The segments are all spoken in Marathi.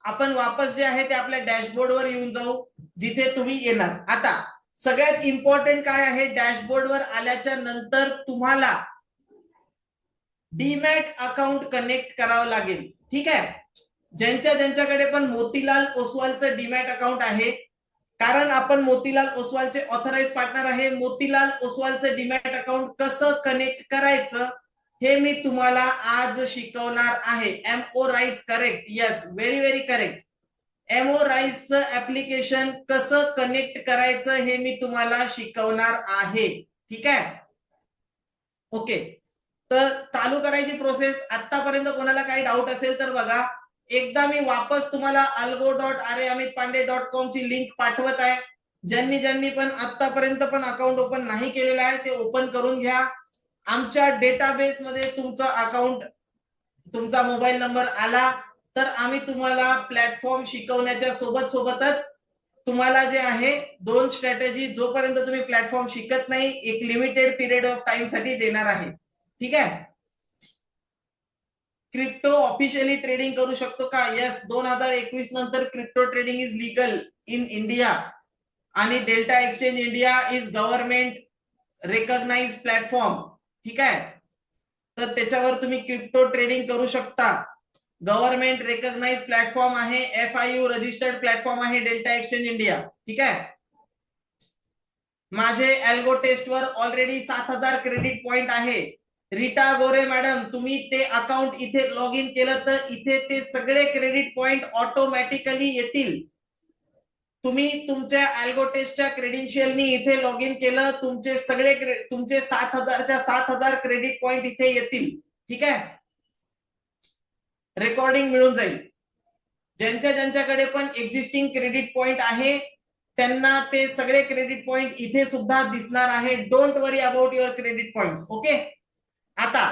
आपण वापस जे आहे ते आपल्या डॅशबोर्डवर येऊन जाऊ जिथे तुम्ही येणार. आता सगळ्यात इम्पॉर्टंट काय आहे, डॅशबोर्डवर आल्याच्या नंतर तुम्हाला डीमॅट अकाउंट कनेक्ट करावं लागेल. ठीक आहे, ज्यांच्याकडे पण मोतीलाल ओसवालचं डीमॅट अकाउंट आहे, कारण आपण मोतीलाल ओसवालचे ऑथराइज पार्टनर आहे. मोतीलाल ओसवालचं डीमॅट अकाउंट कसं कनेक्ट करायचं हे मी तुम्हाला आज शिकवणार आहे. MO Rise correct, yes, very very correct. MO राईजचं ऍप्लिकेशन कसं कनेक्ट करायचं हे मी तुम्हाला शिकवणार आहे. ठीक आहे, ओके. तर चालू करायची प्रोसेस. आतापर्यंत कोणाला काही डाऊट असेल तर बघा, एकदा मी वापस तुम्हाला algo.amitpande.com ची लिंक पाठवत आहे. ज्यांनी पण आतापर्यंत पण अकाउंट ओपन नाही केलेलं आहे ते ओपन करून घ्या. आमच्या डेटाबेस मध्ये तुमचं अकाउंट, तुमचा मोबाईल नंबर आला तर आम्ही तुम्हाला प्लॅटफॉर्म शिकवण्याच्या सोबतच तुम्हाला जे आहे 2 स्ट्रॅटेजी जोपर्यंत तुम्ही प्लॅटफॉर्म शिकत नाही एक लिमिटेड पिरियड ऑफ टाइम साठी देणार आहे. ठीक आहे, क्रिप्टो ऑफिशियली ट्रेडिंग करू शकतो का? यस, 2021 नंतर crypto trading is legal in India आणि Delta Exchange India is government recognise platform. ठीक आहे, तर त्याच्यावर तुम्ही क्रिप्टो ट्रेडिंग करू शकता. गव्हर्नमेंट रेकॉग्नाइज प्लॅटफॉर्म आहे, FIU रजिस्टर्ड प्लॅटफॉर्म आहे डेल्टा एक्सचेंज इंडिया. ठीक आहे, माझे अल्गो टेस्टवर ऑलरेडी 7000 क्रेडिट पॉइंट आहे. रीटा गोरे मॅडम, तुम्ही ते अकाउंट इथे लॉग इन केलं तर इथे ते सगळे क्रेडिट पॉइंट ऑटोमॅटिकली येतील. तुम्ही तुमच्या अल्गो टेस्टच्या क्रेडेन्शियलनी इथे लॉग इन केलं, तुमचे सगळे तुमचे 7000च्या 7000 क्रेडिट पॉइंट इथे येतील. ठीक आहे, रेकॉर्डिंग मिळून जाईल. ज्यांच्याकडे पण एक्झिस्टिंग क्रेडिट पॉइंट आहे त्यांना ते सगळे क्रेडिट पॉइंट इथे सुद्धा दिसणार आहे. Don't worry about your credit points. Okay, आता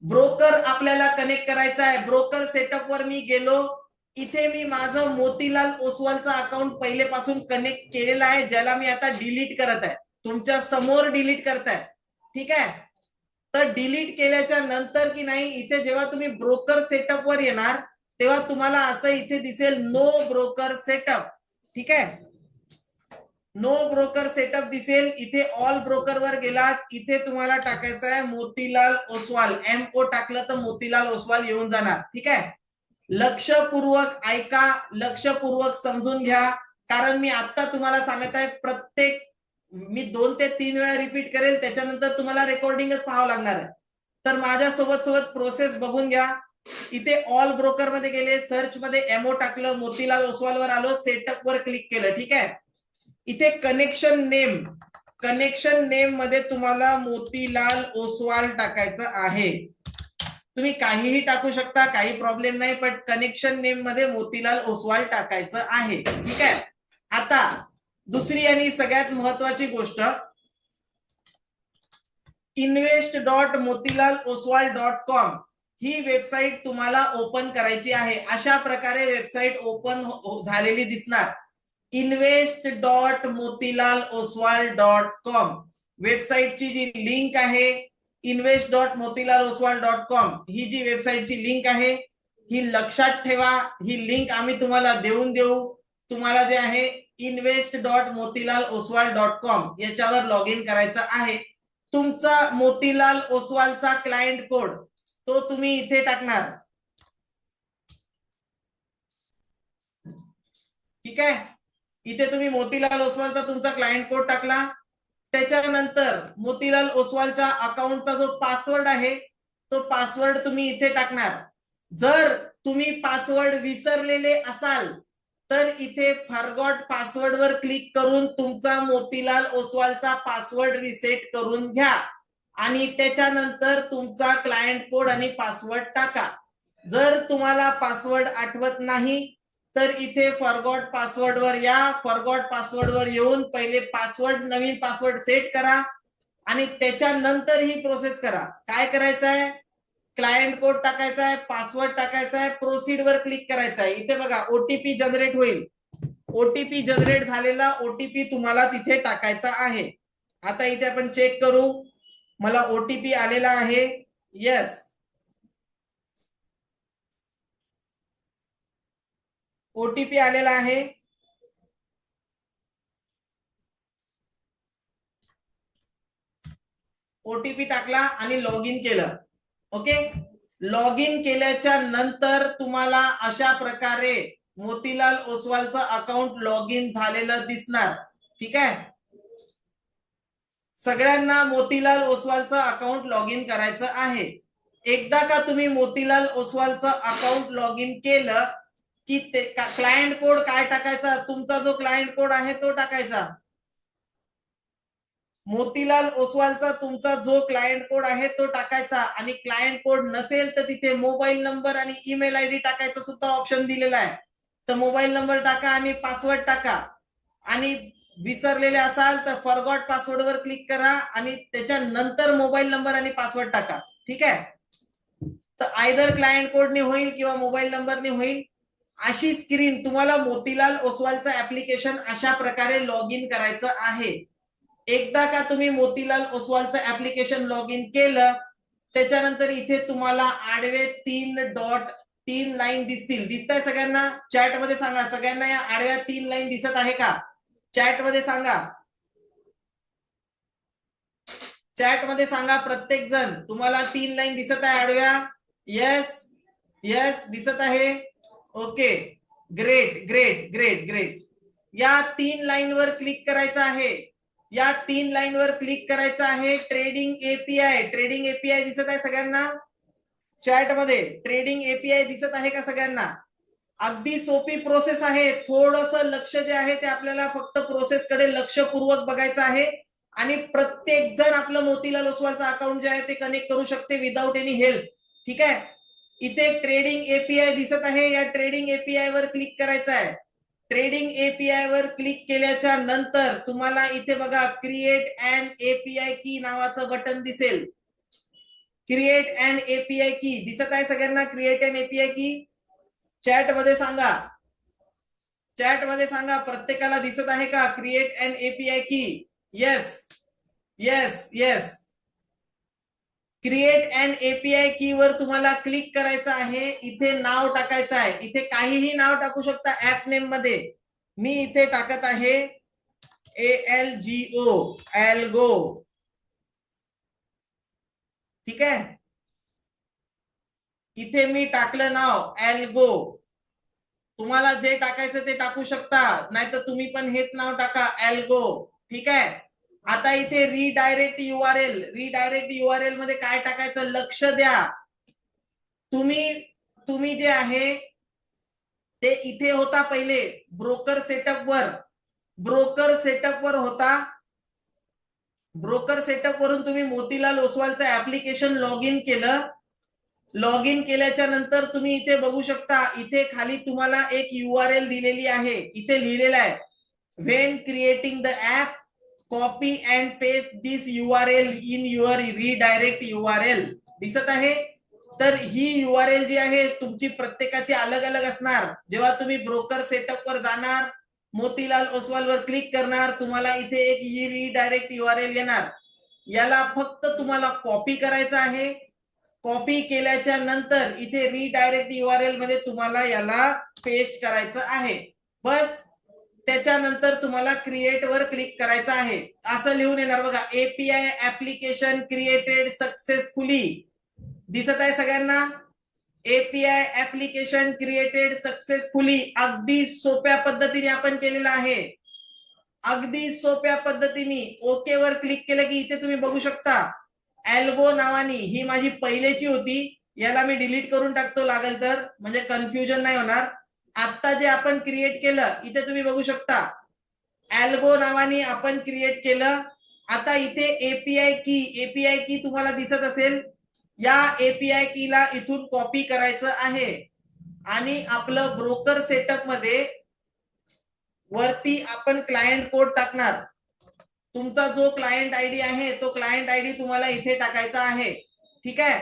ब्रोकर आपल्याला कनेक्ट करायचा आहे. ब्रोकर सेटअप वर मी गेलो, इथे मी माझं मोतीलाल ओसवालचं अकाउंट पहिलेपासून कनेक्ट केलेलं आहे, ज्याला मी आता डिलीट करत आहे. तुमच्या समोर डिलीट करताय. ठीक आहे, तर डिलीट केल्याच्या नंतर की नाही इथे जेव्हा तुम्ही ब्रोकर सेटअप वर येणार तेव्हा तुम्हाला असं इथे दिसेल नो ब्रोकर सेटअप. ठीक आहे, नो ब्रोकर सेटअप दिसेल. इथे ऑल ब्रोकर वर गेलात, इथे तुम्हाला टाकायचं आहे मोतीलाल ओसवाल. MO टाकलं तर मोतीलाल ओसवाल येऊन जाणार. ठीक आहे, लक्षपूर्वक ऐका, लक्षपूर्वक समजून घ्या, कारण मी आता तुम्हाला सांगत आहे प्रत्येक मी 2 ते 3 वेळा रिपीट करेल, त्याच्यानंतर तुम्हाला रेकॉर्डिंगच पाहावं लागणार आहे. तर माझ्या सोबत प्रोसेस बघून घ्या. इथे ऑल ब्रोकर मध्ये गेले, सर्च मध्ये MO टाकलं, मोतीलाल ओसवाल वर आलो, सेटअप वर क्लिक केलं. ठीक आहे, इथे कनेक्शन नेम मध्ये तुम्हाला मोतीलाल ओसवाल टाकायचं आहे. तुम्ही काहीही टाकू शकता, काही प्रॉब्लेम नाही, पण कनेक्शन नेम मध्ये मोतीलाल ओसवाल टाकायचं आहे. ठीक आहे, आता दुसरी आणि सगळ्यात महत्वाची गोष्ट, invest.motilaloswal.com ही वेबसाईट तुम्हाला ओपन करायची आहे. अशा प्रकारे वेबसाईट ओपन झालेली दिसणार. invest.motilaloswal.com वेबसाईटची जी लिंक आहे, invest.motilaloswal.com ही जी वेबसाईटची लिंक आहे ही लक्षात ठेवा. ही लिंक आम्ही तुम्हाला देऊ. तुम्हाला जे आहे invest.motilaloswal.com याच्यावर लॉग इन करायचं आहे. तुमचा मोतीलाल ओसवालचा क्लायंट कोड तो तुम्ही इथे टाकणार. ठीक आहे, इथे तुम्ही मोतीलाल ओसवालचा तुमचा क्लायंट कोड टाकला. त्याच्यानंतर मोतीलाल ओसवालच्या अकाउंटचा जो पासवर्ड आहे तो पासवर्ड तुम्ही इथे टाकणार. जर तुम्ही पासवर्ड विसरलेले असाल तर इथे फॉरगॉट पासवर्ड वर क्लिक करून तुमचा मोतीलाल ओसवालचा पासवर्ड रिसेट करून घ्या आणि त्याच्यानंतर तुमचा क्लायंट कोड आणि पासवर्ड टाका. जर तुम्हाला पासवर्ड आठवत नाही तर इथे फॉरगॉट पासवर्ड वर या. फॉरगॉट पासवर्ड वर येऊन पहिले नवीन पासवर्ड सेट करा आणि त्याच्यानंतर ही प्रोसेस करा. काय करायचं आहे, क्लायंट कोड टाकायचा आहे, पासवर्ड टाकायचा आहे, प्रोसीड वर क्लिक करायचं आहे. इथे बघा ओटीपी जनरेट होईल. ओटीपी जनरेट झालेला ओटीपी तुम्हाला तिथे टाकायचा आहे. आता इथे आपण चेक करू, मला ओटीपी आलेला आहे. यस, ओटीपी आलेला आहे. ओटीपी टाकला आणि लॉग इन केलं. ओके, लॉग इन केल्याच्या नंतर तुम्हाला अशा प्रकारे मोतीलाल ओसवालचं अकाउंट लॉग इन झालेलं दिसणार. ठीक आहे, सगळ्यांना मोतीलाल ओसवालचं अकाउंट लॉग इन करायचं आहे. एकदा का तुम्ही मोतीलाल ओसवालचं अकाउंट लॉग इन केलं की ते क्लायंट कोड काय टाकायचा, तुमचा जो क्लायंट कोड आहे तो टाकायचा. मोतीलाल ओसवालचा तुमचा जो क्लायंट कोड आहे तो टाकायचा आणि क्लायंट कोड नसेल तर तिथे मोबाईल नंबर आणि ईमेल आयडी टाकायचं सुद्धा ऑप्शन दिलेला आहे. तर मोबाईल नंबर टाका आणि पासवर्ड टाका आणि विसरलेले असाल तर फॉरगॉट पासवर्ड वर क्लिक करा आणि त्याच्यानंतर मोबाईल नंबर आणि पासवर्ड टाका. ठीक आहे, तर आयदर क्लायंट कोडने होईल किंवा मोबाईल नंबरने होईल. अशी स्क्रीन तुम्हाला मोतीलाल ओसवालचं ऍप्लिकेशन अशा प्रकारे लॉग इन करायचं आहे. एकदा का तुम्ही मोतीलाल ओसवालचं ऍप्लिकेशन लॉग इन केलं त्याच्यानंतर इथे तुम्हाला आडवे 3 लाईन दिसतील. दिसताय सगळ्यांना? चॅट मध्ये सांगा, सगळ्यांना या आडव्या 3 लाईन दिसत आहे का? चॅट मध्ये सांगा, चॅट मध्ये सांगा प्रत्येक जण, तुम्हाला 3 लाईन दिसत आहे आडव्या? यस यस दिसत आहे. Okay, great great great great. या 3 लाईन वर क्लिक करायचं आहे. या 3 लाईन वर क्लिक करायचं आहे. ट्रेडिंग एपीआय, ट्रेडिंग एपीआय दिसत आहे सगळ्यांना? चॅट मध्ये ट्रेडिंग एपीआय दिसत आहे का सगळ्यांना? अगदी सोपी प्रोसेस आहे. थोडस लक्ष जे आहे ते आपल्याला फक्त प्रोसेस कडे लक्षपूर्वक बघायचं आहे आणि प्रत्येक जण आपलं मोतीलाल ओसवालचं अकाउंट जे आहे ते कनेक्ट करू शकते विदाउट एनी हेल्प. ठीक आहे, इथे ट्रेडिंग एपीआय दिसत आहे. या ट्रेडिंग एपीआय वर क्लिक करायचं आहे. ट्रेडिंग एपीआय वर क्लिक केल्याच्या नंतर तुम्हाला इथे बघा क्रिएट अँड एपीआय की नावाचं बटन दिसेल. क्रिएट अँड एपीआय की दिसत आहे सगळ्यांना? क्रिएट अँड एपीआय की चॅट मध्ये सांगा, चॅट मध्ये सांगा प्रत्येकाला दिसत आहे का क्रिएट अँड एपीआय की? Yes yes yes. Create and API की वर तुम्हाला क्लिक करायचं आहे. इथे नाव टाकायचं आहे. इथे काहीही नाव टाकू शकता ऍप नेम मध्ये. मी इथे टाकत आहे ALGO, एल्गो. ठीक आहे, इथे मी टाकलं नाव एल्गो. तुम्हाला जे टाकायचं ते टाकू शकता, नाहीतर तुम्ही पण हेच नाव टाका एल्गो. ठीक आहे, आता इथे रिडायरेक्ट यूआरएल, रिडायरेक्ट यूआरएल मध्ये काय टाकायचं लक्ष द्या. तुम्ही जे आहे ते इथे होता पहिले ब्रोकर सेटअप वर, ब्रोकर सेटअप वर होता. ब्रोकर सेटअप वरून तुम्ही मोतीलाल ओसवालचं ऍप्लिकेशन लॉग इन केलं. लॉग इन केल्याच्या नंतर तुम्ही इथे बघू शकता, इथे खाली तुम्हाला एक यूआरएल दिलेली आहे. इथे लिहिलेलं आहे when creating the app copy and paste this URL in your redirect URL. दिसत आहे? तर ही यूआरएल जी आहे तुमची प्रत्येकाची अलग अलग असणार. जेव्हा तुम्ही ब्रोकर सेटअप वर जाणार, मोतीलाल ओसवाल वर क्लिक करणार, तुम्हाला इथे एक रिडायरेक्ट यूआरएल येणार. याला फक्त तुम्हाला कॉपी करायचं आहे. कॉपी केल्याच्या नंतर इथे रिडायरेक्ट यूआरएल मध्ये तुम्हाला याला पेस्ट करायचं आहे. बस त्याच्यानंतर तुम्हाला क्रिएट वर क्लिक करायचं आहे. असं लिहून येणार बघा, एपीआय ऍप्लिकेशन क्रिएटेड सक्सेसफुली. दिसत आहे सगळ्यांना? API application created successfully. अगदी सोप्या पद्धतीने आपण केलेलं आहे, अगदी सोप्या पद्धतीने. ओके वर क्लिक केलं की इथे तुम्ही बघू शकता एल्गो नावानी, ही माझी पहिलेची होती, याला मी डिलीट करून टाकतो लागेल तर, म्हणजे कन्फ्युजन नाही होणार. आता जे आपण क्रिएट केलं इथे तुम्ही बघू शकता एल्गो नावानी आपण क्रिएट केलं. आता इथे एपीआय की, एपीआय की तुम्हाला दिसत असेल. या एपीआय की ला इथून कॉपी करायचं आहे आणि आपलं ब्रोकर सेटअप मध्ये वरती आपण क्लायंट कोड टाकणार. तुमचा जो क्लायंट आयडी आहे तो क्लायंट आयडी तुम्हाला इथे टाकायचा आहे. ठीक आहे,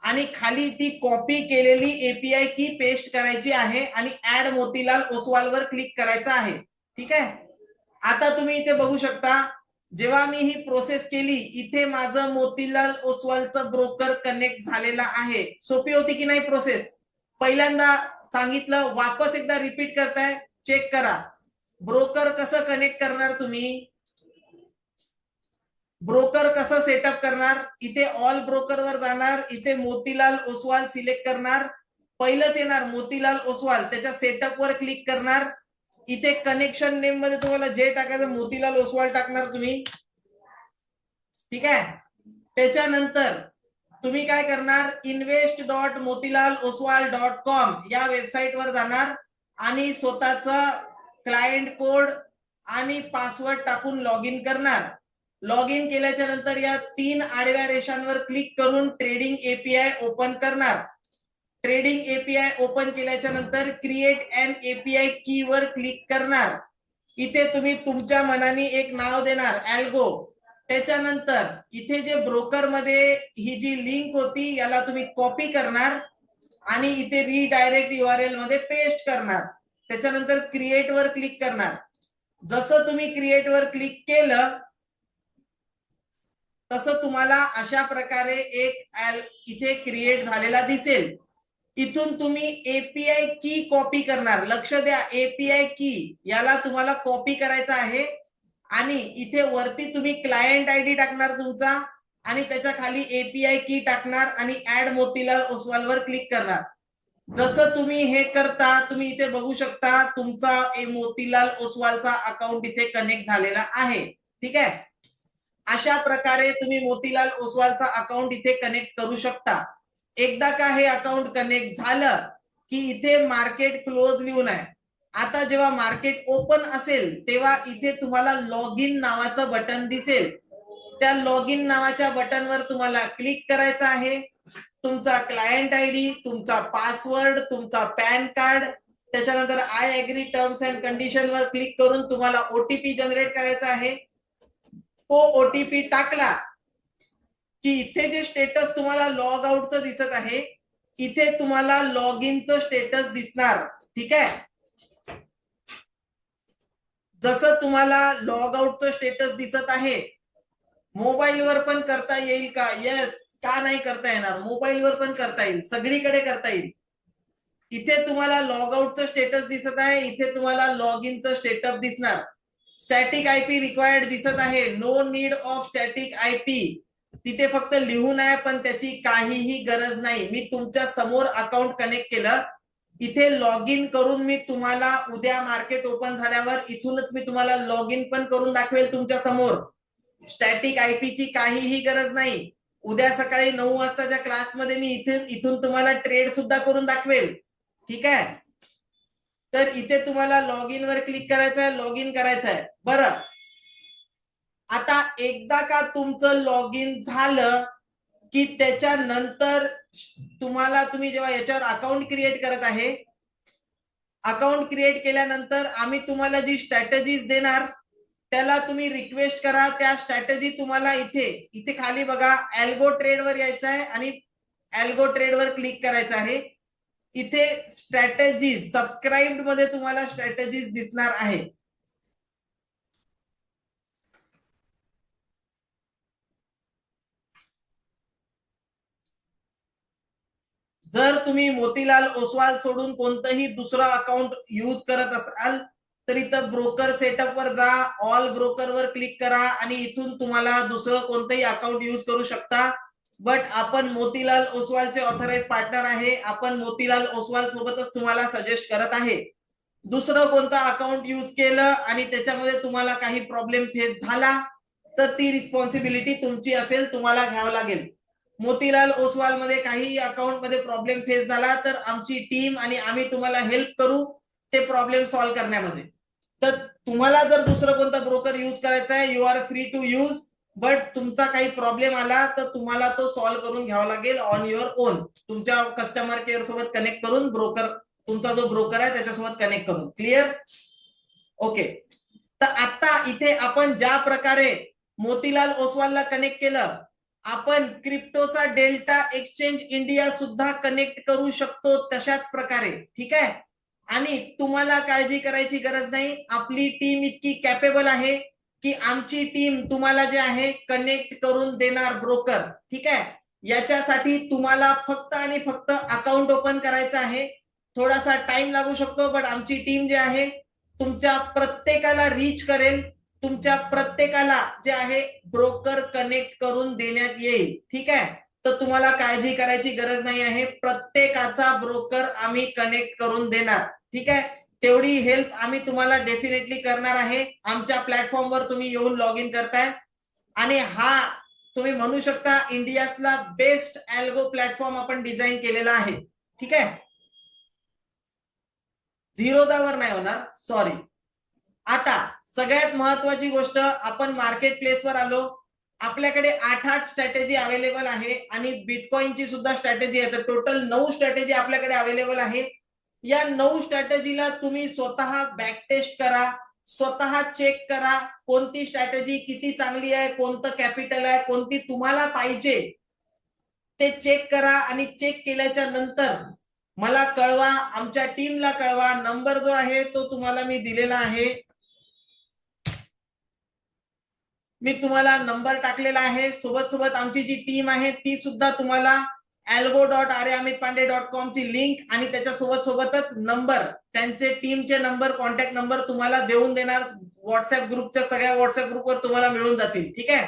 आणि खाली ती कॉपी केलेली एपीआय की पेस्ट करायची आहे आणि ऍड मोतीलाल ओसवाल वर क्लिक करायचं आहे. ठीक आहे, आता तुम्ही इथे बघू शकता जेव्हा मी ही प्रोसेस केली इथे माझं मोतीलाल ओसवालचं ब्रोकर कनेक्ट झालेला आहे. सोपी होती की नाही प्रोसेस? पहिल्यांदा सांगितलं, वापस एकदा रिपीट करताय, चेक करा. ब्रोकर कसं कनेक्ट करणार तुम्ही, ब्रोकर कसं सेटअप करणार. इथे ऑल ब्रोकर वर जाणार, इथे मोतीलाल ओसवाल सिलेक्ट करणार, पहिलंच येणार मोतीलाल ओसवाल, त्याच्या सेटअप वर क्लिक करणार. इथे कनेक्शन नेम मध्ये तुम्हाला जे टाकायचं मोतीलाल ओसवाल टाकणार तुम्ही, ठीक आहे. त्याच्यानंतर तुम्ही काय करणार, invest.motilaloswal.com या वेबसाईट वर जाणार आणि स्वतःचा क्लायंट कोड आणि पासवर्ड टाकून लॉग इन करणार. लॉग इन केल्याच्या नंतर या 3 आडव्या रेषांवर क्लिक करून ट्रेडिंग एपीआय ओपन करणार. ट्रेडिंग एपीआय ओपन केल्याच्या नंतर क्रिएट अन एपीआय की वर क्लिक करणार. इथे तुम्ही तुमच्या मनाने एक नाव देणार, अल्गो. त्याच्यानंतर इथे जे ब्रोकर मध्ये ही जी लिंक होती याला तुम्ही कॉपी करणार आणि इथे रिडायरेक्ट यूआरएल मध्ये पेस्ट करणार. त्याच्यानंतर क्रिएट वर क्लिक करणार. जसं तुम्ही क्रिएट वर क्लिक केलं तसं तुम्हाला अशा प्रकारे एक इथे क्रिएट झालेला दिसेल. इथून तुम्ही एपीआय की कॉपी करणार. लक्ष द्या, एपीआय की याला तुम्हाला कॉपी करायचा आहे आणि इथे वरती तुम्ही क्लायंट आयडी टाकणार तुमचा आणि त्याच्या खाली एपीआय की टाकणार आणि ऍड मोतीलाल ओसवाल वर क्लिक करणार. जसं तुम्ही हे करता तुम्ही इथे बघू शकता तुमचा मोतीलाल ओसवालचा अकाउंट इथे कनेक्ट झालेला आहे, ठीक आहे. अशा प्रकारे तुम्ही मोतीलाल ओसवालचा अकाउंट इथे कनेक्ट करू शकता. एकदा का हे अकाउंट कनेक्ट झालं की इथे मार्केट क्लोज लिहून आहे. आता जेव्हा मार्केट ओपन असेल तेव्हा इथे तुम्हाला लॉग इन नावाचं बटन दिसेल. त्या लॉग इन नावाच्या बटनवर तुम्हाला क्लिक करायचं आहे. तुमचा क्लायंट आयडी, तुमचा पासवर्ड, तुमचा पॅन कार्ड, त्याच्यानंतर I agree terms and condition वर क्लिक करून तुम्हाला ओटीपी जनरेट करायचा आहे. तो ओटीपी टाकला की इथे जे स्टेटस तुम्हाला लॉग आउटचं दिसत आहे इथे तुम्हाला लॉग इनचं स्टेटस दिसणार, ठीक आहे. जसं तुम्हाला लॉग आउटचं स्टेटस दिसत आहे, मोबाईलवर पण करता येईल का? येस, का नाही करता येणार, मोबाईलवर पण करता येईल, सगळीकडे करता येईल. इथे तुम्हाला लॉग आउटचं स्टेटस दिसत आहे, इथे तुम्हाला लॉग इनचं स्टेटस दिसणार. स्टॅटिक आयपी रिक्वायर्ड दिसत आहे, no need of static IP. तिथे फक्त लिहून आहे पण त्याची काहीही गरज नाही. मी तुमच्या समोर अकाउंट कनेक्ट केलं, इथे लॉग इन करून मी तुम्हाला उद्या मार्केट ओपन झाल्यावर इथूनच मी तुम्हाला लॉग इन पण करून दाखवेल तुमच्या समोर. स्टॅटिक आयपी ची काहीही गरज नाही. उद्या सकाळी 9 वाजताच्या क्लासमध्ये मी इथून तुम्हाला ट्रेड सुद्धा करून दाखवेल, ठीक आहे. तर इथे तुम्हाला लॉग इन वर क्लिक करायचं आहे, लॉग इन करायचं आहे. बरं, आता एकदा का तुमचं लॉग इन झालं की त्याच्यानंतर तुम्हाला तुम्ही जेव्हा याच्यावर अकाउंट क्रिएट करत आहे, अकाउंट क्रिएट केल्यानंतर आम्ही तुम्हाला जी स्ट्रॅटेजीज देणार त्याला तुम्ही रिक्वेस्ट करा. त्या स्ट्रॅटेजी तुम्हाला इथे खाली बघा अल्गो ट्रेड वर यायचं आहे आणि अल्गो ट्रेड वर क्लिक करायचं आहे. इथे स्ट्रॅटेजीज सबस्क्राईब्ड मध्ये तुम्हाला स्ट्रॅटेजीज दिसणार आहे. जर तुम्ही मोतीलाल ओसवाल सोडून कोणतंही दुसरं अकाउंट यूज करत असाल तर इथं ब्रोकर सेटअप वर जा, ऑल ब्रोकर वर क्लिक करा आणि इथून तुम्हाला दुसरं कोणतंही अकाउंट यूज करू शकता. बट आपण मोतीलाल ओसवालचे ऑथराइज पार्टनर आहे, आपण मोतीलाल ओसवाल सोबतच तुम्हाला सजेस्ट करत आहे. दुसरं कोणतं अकाउंट यूज केलं आणि त्याच्यामध्ये तुम्हाला काही प्रॉब्लेम फेस झाला तर ती रिस्पॉन्सिबिलिटी तुमची असेल, तुम्हाला घ्यावं लागेल. मोतीलाल ओसवाल मध्ये काही अकाउंट मध्ये प्रॉब्लेम फेस झाला तर आमची टीम आणि आम्ही तुम्हाला हेल्प करू ते प्रॉब्लेम सॉल्व्ह करण्यामध्ये. तर तुम्हाला जर दुसरं कोणता ब्रोकर यूज करायचा आहे, you are free to use. But तुमचा काही प्रॉब्लेम आला तर तुम्हाला तो सॉल्व्ह करून घ्यावा लागेल ऑन युअर ओन, तुमच्या कस्टमर केअर सोबत कनेक्ट करून, ब्रोकर तुमचा जो ब्रोकर आहे त्याच्यासोबत कनेक्ट करून. क्लिअर? ओके. तर आता इथे आपण ज्या प्रकारे मोतीलाल ओसवालला कनेक्ट केलं, आपण क्रिप्टोचा डेल्टा एक्सचेंज इंडिया सुद्धा कनेक्ट करू शकतो तशाच प्रकारे, ठीक आहे. आणि तुम्हाला काळजी करायची गरज नाही, आपली टीम इतकी कॅपेबल आहे की आमची टीम तुम्हाला जे आहे कनेक्ट करून देणार ब्रोकर, ठीक आहे. याच्यासाठी तुम्हाला फक्त आणि फक्त अकाउंट ओपन करायचं आहे. थोडासा टाइम लागू शकतो, बट आमची टीम जे आहे तुमच्या प्रत्येकाला रीच करेल, तुमच्या प्रत्येकाला जे आहे ब्रोकर कनेक्ट करून देण्यात येईल. ठीक आहे, तर तुम्हाला काळजी करायची गरज नाही आहे. प्रत्येकाचा ब्रोकर आम्ही कनेक्ट करून देणार. ठीक आहे, तेवढी हेल्प आम्ही तुम्हाला डेफिनेटली करणार आहे. आमच्या प्लॅटफॉर्मवर तुम्ही येऊन लॉग इन करताय आणि हा तुम्ही म्हणू शकता इंडियातला बेस्ट अल्गो प्लॅटफॉर्म आपण डिझाईन केलेला आहे. ठीक आहे, 0 वर नाही होणार, सॉरी. आता सगळ्यात महत्वाची गोष्ट, आपण मार्केट प्लेसवर आलो. आपल्याकडे 8 स्ट्रॅटेजी अवेलेबल आहे आणि बिटकॉइनची सुद्धा स्ट्रॅटेजी आहे. तर टोटल 9 स्ट्रॅटेजी आपल्याकडे अवेलेबल आहे. या 9 स्ट्रॅटेजीला तुम्ही स्वतः बॅक टेस्ट करा, स्वतः चेक करा कोणती स्ट्रॅटेजी किती चांगली आहे, कोणतं कॅपिटल आहे, कोणती तुम्हाला पाहिजे ते चेक करा. आणि चेक केल्याच्या नंतर मला कळवा, आमच्या टीमला कळवा. नंबर जो आहे तो तुम्हाला मी दिलेला आहे, मी तुम्हाला नंबर टाकलेला आहे. सोबत सोबत आमची जी टीम आहे ती सुद्धा तुम्हाला algo.aryamitpande.com ची लिंक आणि त्याच्यासोबत सोबतच नंबर, त्यांचे टीमचे नंबर, कॉन्टॅक्ट नंबर तुम्हाला देऊन देणार. व्हॉट्सअप ग्रुपच्या सगळ्या व्हॉट्सअप ग्रुपवर तुम्हाला मिळून जातील. ठीक आहे,